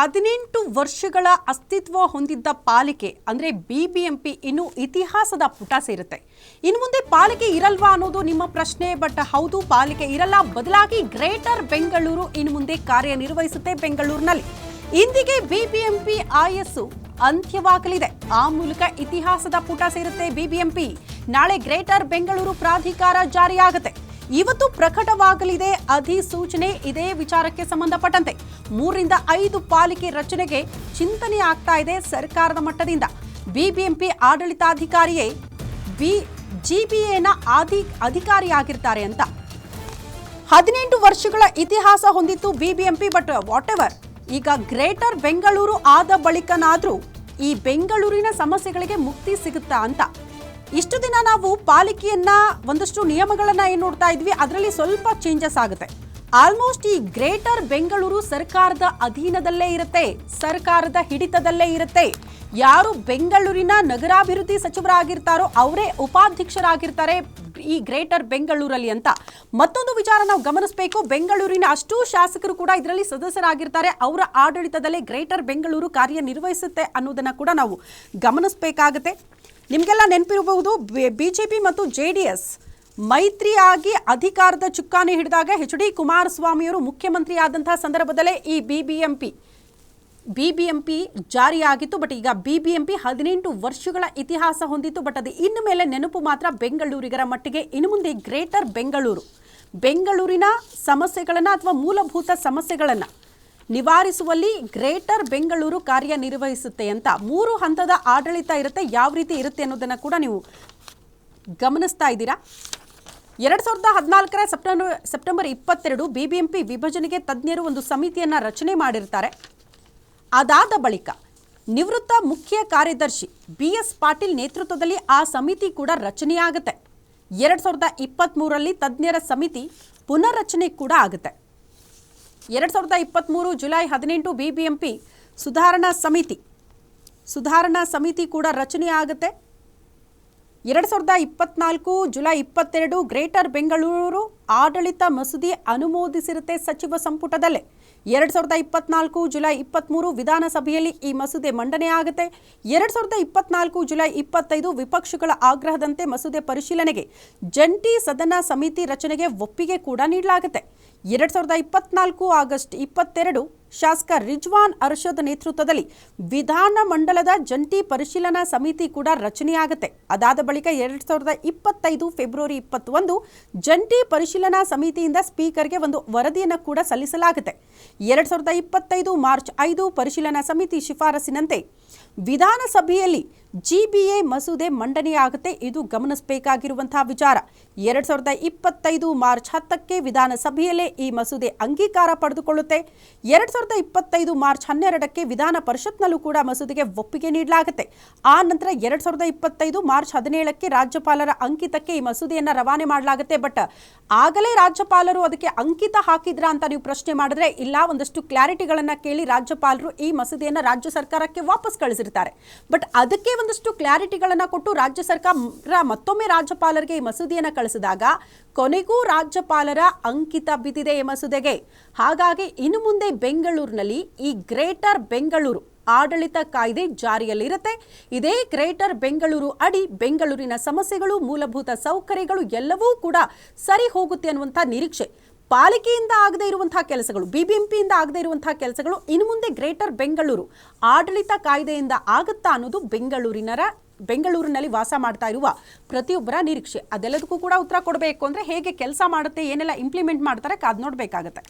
18 ವರ್ಷಗಳ ಅಸ್ತಿತ್ವ ಹೊಂದಿದ್ದ ಪಾಲಿಕೆ ಅಂದ್ರೆ ಬಿಬಿಎಂಪಿ ಇನ್ನು ಇತಿಹಾಸದ ಪುಟ ಸೇರುತ್ತೆ. ಇನ್ನು ಮುಂದೆ ಪಾಲಿಕೆ ಇರಲ್ವಾ ಅನ್ನೋದು ನಿಮ್ಮ ಪ್ರಶ್ನೆ. ಬಟ್ ಹೌದು, ಪಾಲಿಕೆ ಇರಲ್ಲ, ಬದಲಾಗಿ ಗ್ರೇಟರ್ ಬೆಂಗಳೂರು ಇನ್ನು ಮುಂದೆ ಕಾರ್ಯನಿರ್ವಹಿಸುತ್ತೆ ಬೆಂಗಳೂರಿನಲ್ಲಿ. ಇಂದಿಗೆ ಬಿಬಿಎಂಪಿ ಆಯಸ್ಸು ಅಂತ್ಯವಾಗಲಿದೆ. ಆ ಮೂಲಕ ಇತಿಹಾಸದ ಪುಟ ಸೇರುತ್ತೆ ಬಿಬಿಎಂಪಿ. ನಾಳೆ ಗ್ರೇಟರ್ ಬೆಂಗಳೂರು ಪ್ರಾಧಿಕಾರ ಜಾರಿಯಾಗುತ್ತೆ. ಇವತ್ತು ಪ್ರಕಟವಾಗಲಿದೆ ಅಧಿಸೂಚನೆ. ಇದೇ ವಿಚಾರಕ್ಕೆ ಸಂಬಂಧಪಟ್ಟಂತೆ 3 ರಿಂದ 5 ಪಾಲಿಕೆ ರಚನೆಗೆ ಚಿಂತನೆ ಆಗ್ತಾ ಇದೆ ಸರ್ಕಾರದ ಮಟ್ಟದಿಂದ. ಬಿಬಿಎಂಪಿ ಆಡಳಿತಾಧಿಕಾರಿಯೇ ಜಿಬಿಎನ ಅಧಿಕಾರಿಯಾಗಿರ್ತಾರೆ ಅಂತ. 18 ವರ್ಷಗಳ ಇತಿಹಾಸ ಹೊಂದಿತ್ತು ಬಿಬಿಎಂಪಿ. ಬಟ್ ವಾಟ್ ಎವರ್, ಈಗ ಗ್ರೇಟರ್ ಬೆಂಗಳೂರು ಆದ ಬಳಿಕನಾದ್ರೂ ಈ ಬೆಂಗಳೂರಿನ ಸಮಸ್ಯೆಗಳಿಗೆ ಮುಕ್ತಿ ಸಿಗುತ್ತಾ ಅಂತ. ಇಷ್ಟು ದಿನ ನಾವು ಪಾಲಿಕೆಯನ್ನ ಒಂದಷ್ಟು ನಿಯಮಗಳನ್ನ ಏನು ನೋಡ್ತಾ ಇದ್ವಿ, ಅದರಲ್ಲಿ ಸ್ವಲ್ಪ ಚೇಂಜಸ್ ಆಗುತ್ತೆ. ಆಲ್ಮೋಸ್ಟ್ ಈ ಗ್ರೇಟರ್ ಬೆಂಗಳೂರು ಸರ್ಕಾರದ ಅಧೀನದಲ್ಲೇ ಇರುತ್ತೆ, ಸರ್ಕಾರದ ಹಿಡಿತದಲ್ಲೇ ಇರುತ್ತೆ. ಯಾರು ಬೆಂಗಳೂರಿನ ನಗರಾಭಿವೃದ್ಧಿ ಸಚಿವರಾಗಿರ್ತಾರೋ ಅವರೇ ಉಪಾಧ್ಯಕ್ಷರಾಗಿರ್ತಾರೆ ಈ ಗ್ರೇಟರ್ ಬೆಂಗಳೂರಲ್ಲಿ ಅಂತ. ಮತ್ತೊಂದು ವಿಚಾರ ನಾವು ಗಮನಿಸಬೇಕು, ಬೆಂಗಳೂರಿನ ಅಷ್ಟೂ ಶಾಸಕರು ಕೂಡ ಇದರಲ್ಲಿ ಸದಸ್ಯರಾಗಿರ್ತಾರೆ. ಅವರ ಆಡಳಿತದಲ್ಲೇ ಗ್ರೇಟರ್ ಬೆಂಗಳೂರು ಕಾರ್ಯನಿರ್ವಹಿಸುತ್ತೆ ಅನ್ನೋದನ್ನ ಕೂಡ ನಾವು ಗಮನಿಸಬೇಕಾಗುತ್ತೆ. ನಿಮಗೆಲ್ಲ ನೆನಪಿರಬಹುದು, ಬಿಜೆಪಿ ಮತ್ತು ಜೆಡಿಎಸ್ ಮೈತ್ರಿಯಾಗಿ ಅಧಿಕಾರದ ಚುಕ್ಕಾಣಿ ಹಿಡಿದಾಗ ಎಚ್.ಡಿ. ಕುಮಾರಸ್ವಾಮಿಯವರು ಮುಖ್ಯಮಂತ್ರಿ ಆದಂತಹ ಸಂದರ್ಭದಲ್ಲೇ ಈ ಬಿಬಿಎಂಪಿ ಜಾರಿಯಾಗಿತ್ತು. ಬಟ್ ಈಗ ಬಿಬಿಎಂಪಿ 18 ವರ್ಷಗಳ ಇತಿಹಾಸ ಹೊಂದಿತ್ತು. ಬಟ್ ಅದು ಇನ್ನು ಮೇಲೆ ನೆನಪು ಮಾತ್ರ ಬೆಂಗಳೂರಿಗರ ಮಟ್ಟಿಗೆ. ಇನ್ನು ಮುಂದೆ ಗ್ರೇಟರ್ ಬೆಂಗಳೂರಿನ ಸಮಸ್ಯೆಗಳನ್ನು ಅಥವಾ ಮೂಲಭೂತ ಸಮಸ್ಯೆಗಳನ್ನು ನಿವಾರಿಸುವಲ್ಲಿ ಗ್ರೇಟರ್ ಬೆಂಗಳೂರು ಕಾರ್ಯನಿರ್ವಹಿಸುತ್ತೆ ಅಂತ 3 ಹಂತದ ಆಡಳಿತ ಇರುತ್ತೆ. ಯಾವ ರೀತಿ ಇರುತ್ತೆ ಅನ್ನೋದನ್ನು ಕೂಡ ನೀವು ಗಮನಿಸ್ತಾ ಇದ್ದೀರಾ. 2014ರ ಸೆಪ್ಟೆಂಬರ್ 22 ಬಿಬಿಎಂಪಿ ವಿಭಜನೆಗೆ ತಜ್ಞರು ಒಂದು ಸಮಿತಿಯನ್ನು ರಚನೆ ಮಾಡಿರ್ತಾರೆ. ಅದಾದ ಬಳಿಕ ನಿವೃತ್ತ ಮುಖ್ಯ ಕಾರ್ಯದರ್ಶಿ BS ಪಾಟೀಲ್ ನೇತೃತ್ವದಲ್ಲಿ ಆ ಸಮಿತಿ ಕೂಡ ರಚನೆಯಾಗುತ್ತೆ. 2023ರಲ್ಲಿ ತಜ್ಞರ ಸಮಿತಿ ಪುನರ್ರಚನೆ ಕೂಡ ಆಗುತ್ತೆ. 2023 ಜುಲೈ 18 ಬಿಬಿಎಂಪಿ ಸುಧಾರಣಾ ಸಮಿತಿ ಕೂಡ ರಚನೆ ಆಗುತ್ತೆ. 2024 ಜುಲೈ 22 ಗ್ರೇಟರ್ ಬೆಂಗಳೂರು ಆಡಳಿತ ಮಸೂದೆ ಅನುಮೋದಿಸಿರುತ್ತೆ ಸಚಿವ ಸಂಪುಟದಲ್ಲೇ. 2024 ಜುಲೈ 23 ವಿಧಾನಸಭೆಯಲ್ಲಿ ಈ ಮಸೂದೆ ಮಂಡನೆ ಆಗುತ್ತೆ. 2024 ಜುಲೈ 25 ವಿಪಕ್ಷಗಳ ಆಗ್ರಹದಂತೆ ಮಸೂದೆ ಪರಿಶೀಲನೆಗೆ ಜಂಟಿ ಸದನ ಸಮಿತಿ ರಚನೆಗೆ ಒಪ್ಪಿಗೆ ಕೂಡ ನೀಡಲಾಗುತ್ತೆ. 2024 ಆಗಸ್ಟ್ 22 ಶಾಸಕ ರಿಜ್ವಾನ್ ಅರ್ಷದ್ ನೇತೃತ್ವದಲ್ಲಿ ವಿಧಾನ ಮಂಡಲದ ಜಂಟಿ ಪರಿಶೀಲನಾ ಸಮಿತಿ ಕೂಡ ರಚನೆಯಾಗುತ್ತೆ. ಅದಾದ ಬಳಿಕ 2025 ಫೆಬ್ರವರಿ 21 ಜಂಟಿ ಪರಿಶೀಲನಾ ಸಮಿತಿಯಿಂದ ಸ್ಪೀಕರ್ಗೆ ಒಂದು ವರದಿಯನ್ನು ಕೂಡ ಸಲ್ಲಿಸಲಾಗುತ್ತೆ. 2025 ಮಾರ್ಚ್ 5 ಪರಿಶೀಲನಾ ಸಮಿತಿ ಶಿಫಾರಸಿನಂತೆ ವಿಧಾನಸಭೆಯಲ್ಲಿ ಜಿಬಿಎ ಮಸೂದೆ ಮಂಡನೆಯಾಗುತ್ತೆ. ಇದು ಗಮನಿಸಬೇಕಾಗಿರುವಂತಹ ವಿಚಾರ. 2025 ಮಾರ್ಚ್ 10ಕ್ಕೆ ವಿಧಾನಸಭೆಯಲ್ಲೇ ಈ ಮಸೂದೆ ಅಂಗೀಕಾರ ಪಡೆದುಕೊಳ್ಳುತ್ತೆ. 2025 ಮಾರ್ಚ್ 12ಕ್ಕೆ ವಿಧಾನ ಪರಿಷತ್ನಲ್ಲೂ ಕೂಡ ಮಸೂದೆಗೆ ಒಪ್ಪಿಗೆ ನೀಡಲಾಗುತ್ತೆ. ಆ ನಂತರ 2025 ಮಾರ್ಚ್ 17ಕ್ಕೆ ರಾಜ್ಯಪಾಲರ ಅಂಕಿತಕ್ಕೆ ಈ ಮಸೂದೆಯನ್ನು ರವಾನೆ ಮಾಡಲಾಗುತ್ತೆ. ಬಟ್ ಆಗಲೇ ರಾಜ್ಯಪಾಲರು ಅದಕ್ಕೆ ಅಂಕಿತ ಹಾಕಿದ್ರಾ ಅಂತ ನೀವು ಪ್ರಶ್ನೆ ಮಾಡಿದ್ರೆ ಇಲ್ಲ, ಒಂದಷ್ಟು ಕ್ಲಾರಿಟಿಗಳನ್ನು ಕೇಳಿ ರಾಜ್ಯಪಾಲರು ಈ ಮಸೂದೆಯನ್ನು ರಾಜ್ಯ ಸರ್ಕಾರಕ್ಕೆ ವಾಪಸ್ ಕಳಿಸಿರ್ತಾರೆ. ಬಟ್ ಅದಕ್ಕೆ ಒಂದಷ್ಟು ಕ್ಲಾರಿಟಿಗಳನ್ನು ಕೊಟ್ಟು ರಾಜ್ಯ ಸರ್ಕಾರ ಮತ್ತೊಮ್ಮೆ ರಾಜ್ಯಪಾಲರಿಗೆ ಈ ಮಸೂದೆಯನ್ನು ಕಳಿಸಿದಾಗ ಕೊನೆಗೂ ರಾಜ್ಯಪಾಲರ ಅಂಕಿತ ಬಿದ್ದಿದೆ ಈ ಮಸೂದೆಗೆ. ಹಾಗಾಗಿ ಇನ್ನು ಮುಂದೆ ಬೆಂಗಳೂರಿನಲ್ಲಿ ಈ ಗ್ರೇಟರ್ ಬೆಂಗಳೂರು ಆಡಳಿತ ಕಾಯ್ದೆ ಜಾರಿಯಲ್ಲಿರುತ್ತೆ. ಇದೇ ಗ್ರೇಟರ್ ಬೆಂಗಳೂರು ಅಡಿ ಬೆಂಗಳೂರಿನ ಸಮಸ್ಯೆಗಳು, ಮೂಲಭೂತ ಸೌಕರ್ಯಗಳು ಎಲ್ಲವೂ ಕೂಡ ಸರಿ ಹೋಗುತ್ತೆ ಅನ್ನುವಂಥ ನಿರೀಕ್ಷೆ. ಪಾಲಿಕೆಯಿಂದ ಆಗದೇ ಇರುವಂತಹ ಕೆಲಸಗಳು, ಬಿಬಿಎಂಪಿಯಿಂದ ಆಗದೇ ಇರುವಂತಹ ಕೆಲಸಗಳು ಇನ್ನು ಮುಂದೆ ಗ್ರೇಟರ್ ಬೆಂಗಳೂರು ಆಡಳಿತ ಕಾಯ್ದೆಯಿಂದ ಆಗುತ್ತಾ ಅನ್ನೋದು ಬೆಂಗಳೂರಿನಲ್ಲಿ ವಾಸ ಮಾಡ್ತಾ ಇರುವ ಪ್ರತಿಯೊಬ್ಬರ ನಿರೀಕ್ಷೆ. ಅದೆಲ್ಲದಕ್ಕೂ ಕೂಡ ಉತ್ತರ ಕೊಡಬೇಕು ಅಂದರೆ ಹೇಗೆ ಕೆಲಸ ಮಾಡುತ್ತೆ, ಏನೆಲ್ಲ ಇಂಪ್ಲಿಮೆಂಟ್ ಮಾಡ್ತಾರೆ ಕಾದು ನೋಡಬೇಕಾಗತ್ತೆ.